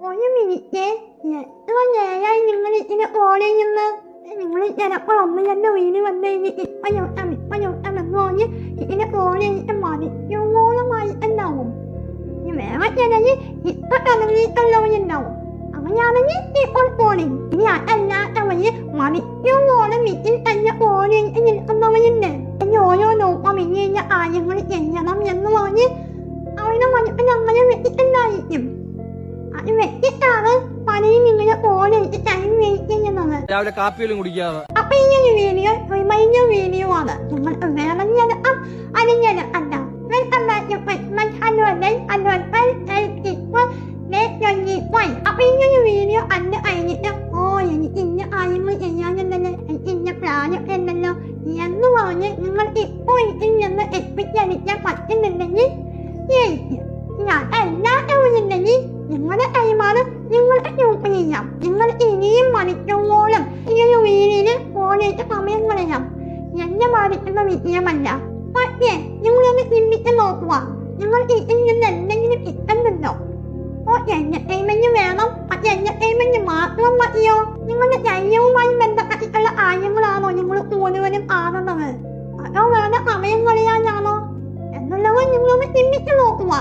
ഒരു മിനിറ്റ്, എത്ര നേരമായി നിങ്ങൾ ഇങ്ങനെ ഓളിൽ നിന്ന്? നിങ്ങൾ ചിലപ്പോൾ ഒന്ന് രണ്ട് വീട് വന്നു കഴിഞ്ഞ് ഇപ്പം എന്ന് പറഞ്ഞ് ഇങ്ങനെ ഓളി കഴിഞ്ഞിട്ട് മണിക്കൂറോളമായിട്ടുണ്ടാവും. വേറെ ചിലര് ഇപ്പൊ കടലിട്ടുള്ളവരുണ്ടാവും. അങ്ങനെയാണെങ്കിൽ ഇപ്പോൾ പോളി. ഇനി അതല്ലാത്തവര് മണിക്കൂറോളം വീട്ടിൽ തന്നെ ഓളി നിൽക്കുന്നവരുണ്ട്. ഇനി ഓരോ നോക്കാം ഇനി ഇതിന്റെ കാര്യങ്ങൾ ചെയ്യണം എന്ന് പറഞ്ഞ് അവരുടെ മനസ്സിൽ അങ്ങനെ വെച്ചിട്ടുണ്ടായിരിക്കും. അത് വെച്ചിട്ടാണ് പലരും ഇങ്ങനെ ഓടിയിട്ട് ടൈം വെയിറ്റ് ചെയ്യുന്നത്. രാവിലെ കാപ്പികളും കുടിക്കാതെ. അപ്പൊ ഈ ഒരു വീഡിയോ റിമൈൻഡ് വീഡിയോ ആണ്. നിങ്ങൾക്ക് വേണമെങ്കിൽ അതിങ്ങനെ കണ്ടാം. അപ്പൊ ഇങ്ങനൊരു വീഡിയോ കണ്ട് കഴിഞ്ഞിട്ട് എനിക്ക് ഇന്ന കാര്യങ്ങൾ ചെയ്യാനുണ്ടല്ലോ, എനിക്ക് ഇന്ന പ്ലാനൊക്കെ ഉണ്ടല്ലോ എന്ന് പറഞ്ഞ് നിങ്ങൾ ഇപ്പോൾ ഇതിൽ നിന്ന് എത്തിച്ചടിക്കാൻ പറ്റുന്നുണ്ടെങ്കിൽ ഞാൻ എല്ലാത്തവരുണ്ടെങ്കിൽ നിങ്ങളുടെ കൈമാറ് നിങ്ങൾക്ക് ഗ്രൂപ്പ് ചെയ്യാം. നിങ്ങൾ ഇനിയും മണിക്കൂറോളം ഈ ഒരു വീഡിയോയിൽ ഓടിയിട്ട് സമയം കളയാം. എന്നെ ബാധിക്കുന്ന വിഷയമല്ല. പക്ഷേ നിങ്ങളൊന്ന് ചിന്തിച്ച് നോക്കുക, നിങ്ങൾ ഇതിൽ നിന്ന് എന്തെങ്കിലും കിട്ടുന്നുണ്ടോ? എന്റർടൈൻമെന്റ് വേണം, പക്ഷെ എന്റർടൈൻമെന്റ് മാത്രം മതിയോ? നിങ്ങളുടെ ശരീരവുമായി ബന്ധപ്പെട്ടിട്ടുള്ള കാര്യങ്ങളാണോ നിങ്ങൾ കൂടുതലും കാണുന്നത്? അതോ വേറെ സമയം കളയാനാണോ എന്നുള്ളത് നിങ്ങളൊന്ന് ചിന്തിച്ച് നോക്കുക.